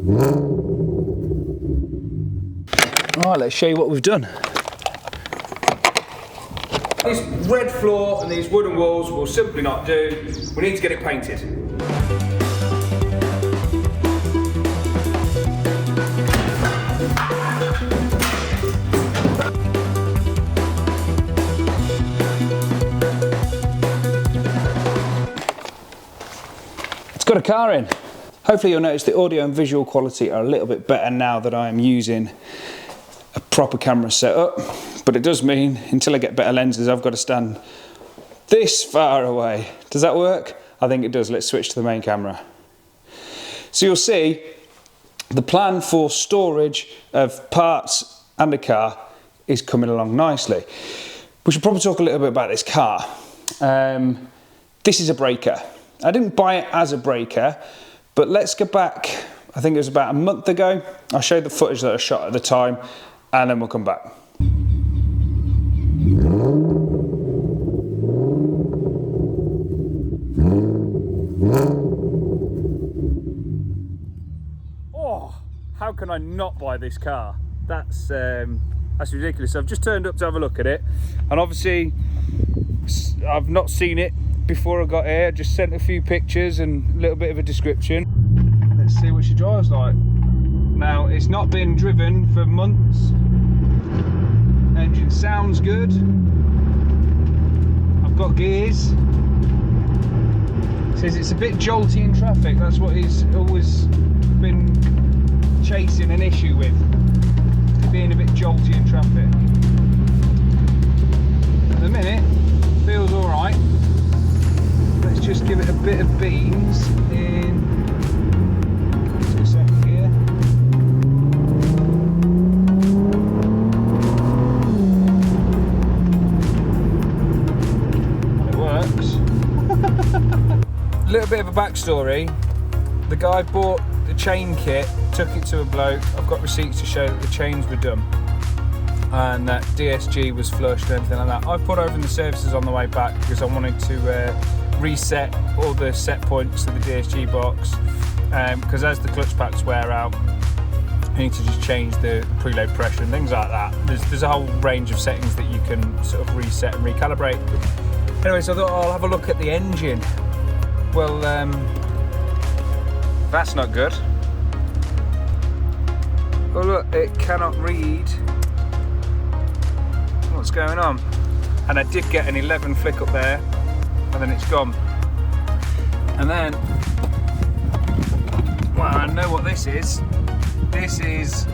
Alright, let's show you what we've done. This red floor and these wooden walls will simply not do. We need to get it painted. It's got a car in. Hopefully you'll notice the audio and visual quality are a little bit better now that I am using a proper camera setup, but it does mean until I get better lenses I've got to stand this far away. Does that work? I think it does. Let's switch to the main camera. So you'll see the plan for storage of parts and a car is coming along nicely. We should probably talk a little bit about this car. This is a breaker. I didn't buy it as a breaker, but let's go back, I think it was about a month ago. I'll show you the footage that I shot at the time and then we'll come back. Oh, how can I not buy this car? That's ridiculous. I've just turned up to have a look at it, and obviously I've not seen it before I got here. I just sent a few pictures and a little bit of a description. Let's see what she drives like. Now, it's not been driven for months. Engine sounds good. I've got gears. Says it's a bit jolty in traffic. That's what he's always been chasing an issue with, being a bit jolty in traffic. At the minute, feels all right. Let's just give it a bit of beans in 2 second gear. And it works. A little bit of a backstory. The guy bought the chain kit, took it to a bloke. I've got receipts to show that the chains were done and that DSG was flushed and everything like that. I put over in the services on the way back because I wanted to reset all the set points to the DSG box, because as the clutch packs wear out, you need to just change the preload pressure and things like that. There's a whole range of settings that you can sort of reset and recalibrate. Anyway, so I thought I'll have a look at the engine. Well, that's not good. Oh look, it cannot read what's going on. And I did get an 11 flick up there, and then it's gone. And then, well, I know what this is. This is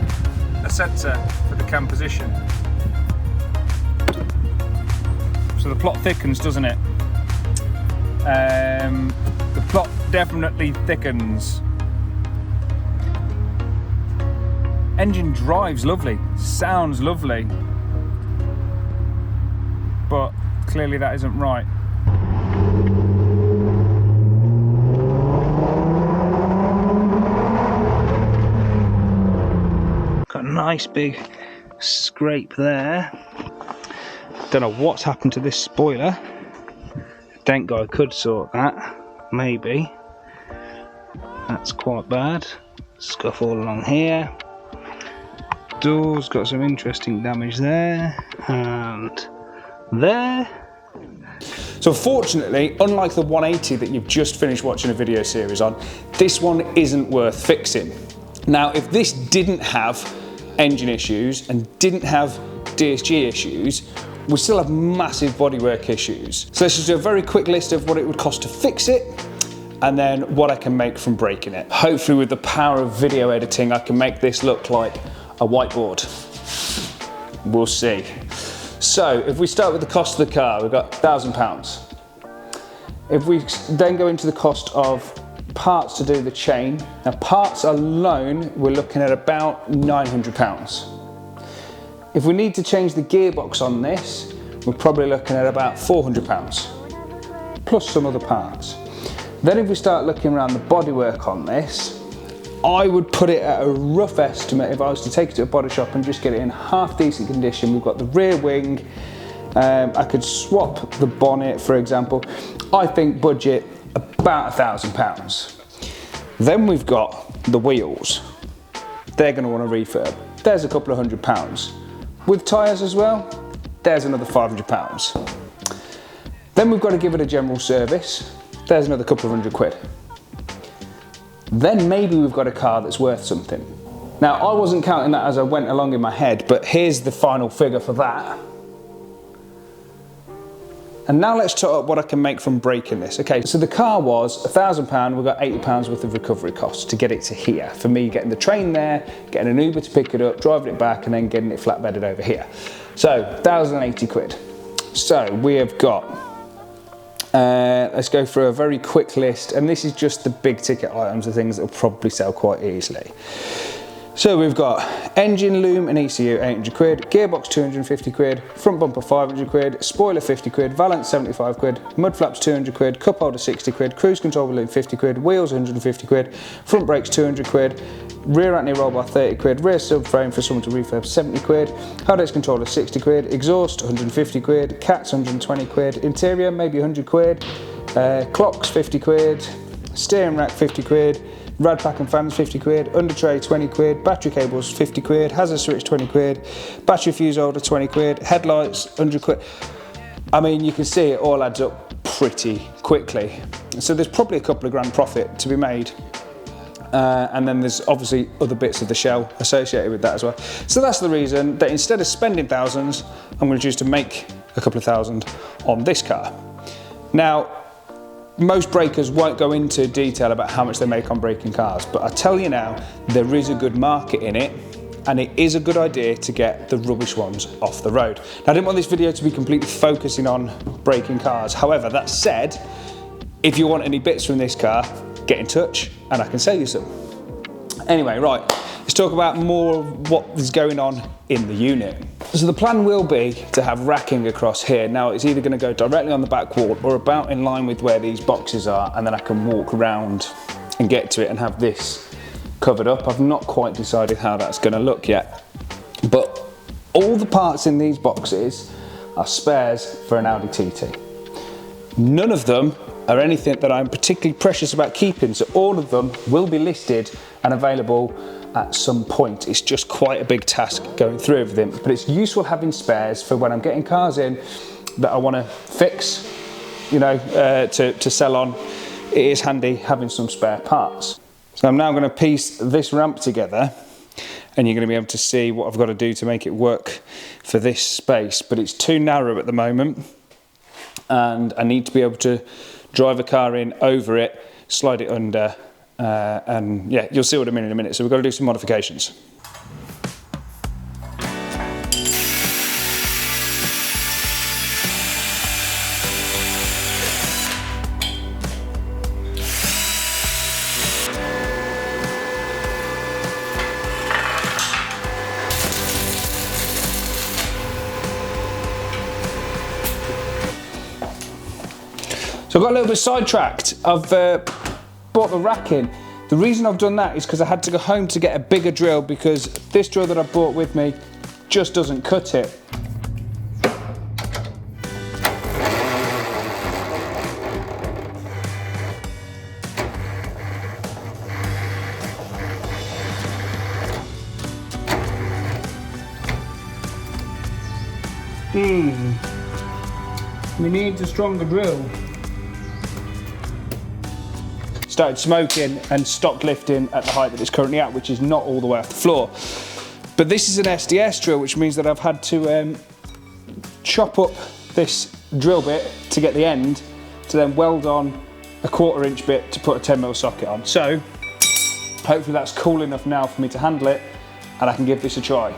a sensor for the cam position. So the plot thickens, doesn't it? The plot definitely thickens. Engine drives lovely, sounds lovely, but clearly that isn't right. Got a nice big scrape there. Don't know what's happened to this spoiler. Thank God I could sort that, maybe. That's quite bad. Scuff all along here. Door's got some interesting damage there, and there. So fortunately, unlike the 180 that you've just finished watching a video series on, this one isn't worth fixing. Now, if this didn't have engine issues and didn't have DSG issues, we still have massive bodywork issues. So let's just do a very quick list of what it would cost to fix it, and then what I can make from breaking it. Hopefully with the power of video editing, I can make this look like a whiteboard. We'll see. So if we start with the cost of the car, we've got £1,000. If we then go into the cost of parts to do the chain, now parts alone, we're looking at about £900. If we need to change the gearbox on this, we're probably looking at about £400, plus some other parts. Then if we start looking around the bodywork on this, I would put it at a rough estimate if I was to take it to a body shop and just get it in half decent condition. We've got the rear wing, I could swap the bonnet, for example. I think budget about £1,000. Then we've got the wheels. they're going to want a refurb. There's a couple of £100. With tyres as well, there's another £500. Then we've got to give it a general service. There's another couple of £100. Then maybe we've got a car that's worth something. Now, I wasn't counting that as I went along in my head, but here's the final figure for that. And now let's talk up what I can make from breaking this. Okay, so the car was £1,000, we've got £80 worth of recovery costs to get it to here. For me, getting the train there, getting an Uber to pick it up, driving it back, and then getting it flatbedded over here. So, £1,080. So, we have got, let's go through a very quick list, and this is just the big ticket items, the things that will probably sell quite easily. So we've got engine, loom and ECU, £800, gearbox £250, front bumper £500, spoiler £50, valance £75, mud flaps £200, cup holder £60, cruise control balloon £50, wheels £150, front brakes £200, rear anti roll bar £30, rear subframe for someone to refurb £70, hard disk controller £60, exhaust £150, cats £120, interior maybe £100, clocks £50, steering rack £50, rad pack and fans £50, under tray £20, battery cables £50, hazard switch £20, battery fuse holder £20, headlights £100. I mean, you can see it all adds up pretty quickly. So there's probably a couple of grand profit to be made. And then there's obviously other bits of the shell associated with that as well. So that's the reason that instead of spending thousands, I'm going to choose to make a couple of thousand on this car. Now, most breakers won't go into detail about how much they make on breaking cars, but I tell you now, there is a good market in it, and it is a good idea to get the rubbish ones off the road. Now, I didn't want this video to be completely focusing on breaking cars. However, that said, if you want any bits from this car, get in touch and I can sell you some. Anyway, right, let's talk about more of what is going on in the unit. So the plan will be to have racking across here. Now it's either going to go directly on the back wall or about in line with where these boxes are, and then I can walk around and get to it and have this covered up. I've not quite decided how that's going to look yet, but all the parts in these boxes are spares for an Audi TT. None of them are anything that I'm particularly precious about keeping, so all of them will be listed and available at some point. It's just quite a big task going through everything, but it's useful having spares for when I'm getting cars in that I want to fix, you know, to sell on. It is handy having some spare parts. So I'm now going to piece this ramp together, and you're going to be able to see what I've got to do to make it work for this space, but it's too narrow at the moment, and I need to be able to drive a car in over it, slide it under, and yeah, you'll see what I mean in a minute. So we've got to do some modifications. So I got a little bit sidetracked. I've bought the rack in. The reason I've done that is because I had to go home to get a bigger drill, because this drill that I brought with me just doesn't cut it. We need a stronger drill. Started smoking and stopped lifting at the height that it's currently at, which is not all the way off the floor. But this is an SDS drill, which means that I've had to chop up this drill bit to get the end, to then weld on a 1/4 inch bit to put a 10mm socket on. So hopefully that's cool enough now for me to handle it, and I can give this a try.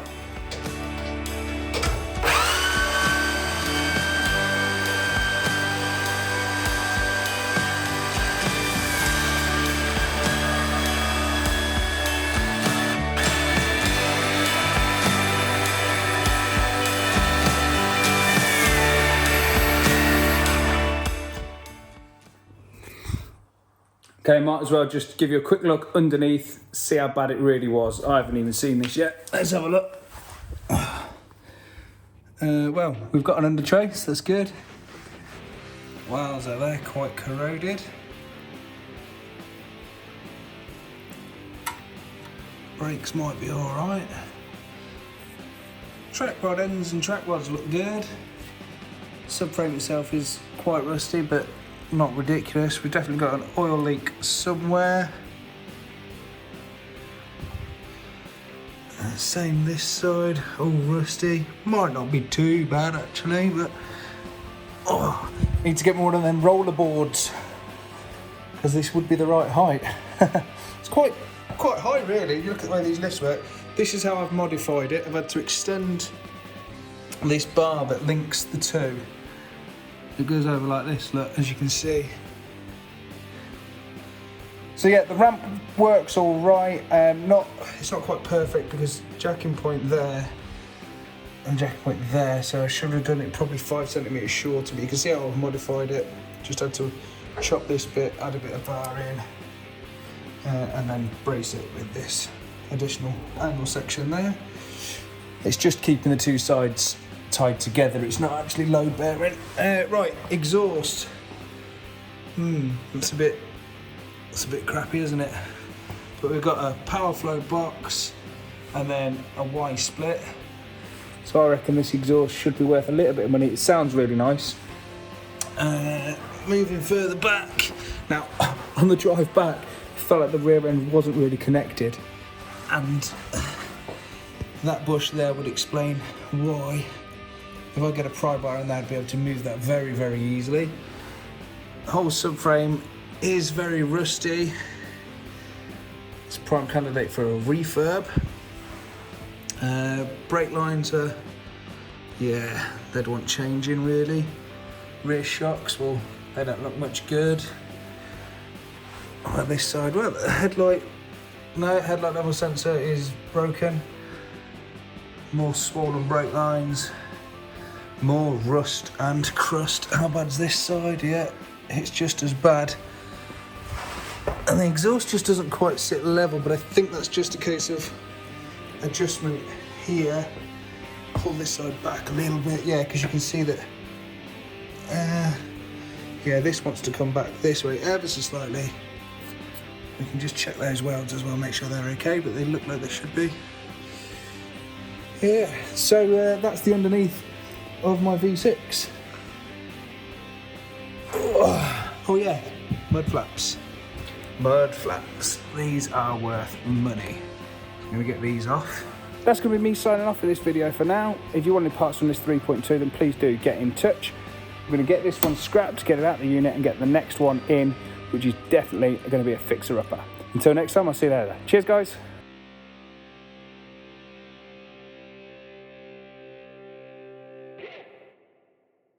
Okay, might as well just give you a quick look underneath, see how bad it really was. I haven't even seen this yet. Let's have a look. Well, we've got an under tray, so that's good. Wowza, they're quite corroded. Brakes might be alright. Track rod ends and track rods look good. Subframe itself is quite rusty, but not ridiculous. We've definitely got an oil leak somewhere. Same this side, all rusty. Might not be too bad actually, but need to get more of them roller boards because this would be the right height. It's quite high really. You look at the way these lifts work. This is how I've modified it. I've had to extend this bar that links the two. It goes over like this, look, as you can see. So yeah, the ramp works all right. It's not quite perfect because jacking point there and jacking point there, so I should have done it probably 5 centimeters shorter, but you can see how I've modified it. Just had to chop this bit, add a bit of bar in, and then brace it with this additional angle section there. It's just keeping the two sides tied together, it's not actually load bearing. Right, exhaust. It's a bit crappy, isn't it? But we've got a power flow box and then a Y split. So I reckon this exhaust should be worth a little bit of money. It sounds really nice. Moving further back. Now, on the drive back, it felt like the rear end wasn't really connected. And that bush there would explain why. If I get a pry bar in there, I'd be able to move that very, very easily. The whole subframe is very rusty. It's a prime candidate for a refurb. Brake lines are, yeah, they'd want changing really. Rear shocks, well, they don't look much good. On this side, well, the headlight level sensor is broken. More swollen brake lines. More rust and crust. How bad's this side? Yeah, it's just as bad. And the exhaust just doesn't quite sit level, but I think that's just a case of adjustment here. Pull this side back a little bit, yeah, because you can see that, yeah, this wants to come back this way ever so slightly. We can just check those welds as well, make sure they're okay, but they look like they should be. Yeah, so that's the underneath of my V6. Oh yeah, mud flaps. Mud flaps. These are worth money. I'm gonna get these off. That's gonna be me signing off for this video for now. If you want any parts from this 3.2, then please do get in touch. I'm gonna get this one scrapped, get it out of the unit and get the next one in, which is definitely gonna be a fixer-upper. Until next time, I'll see you later. Cheers guys.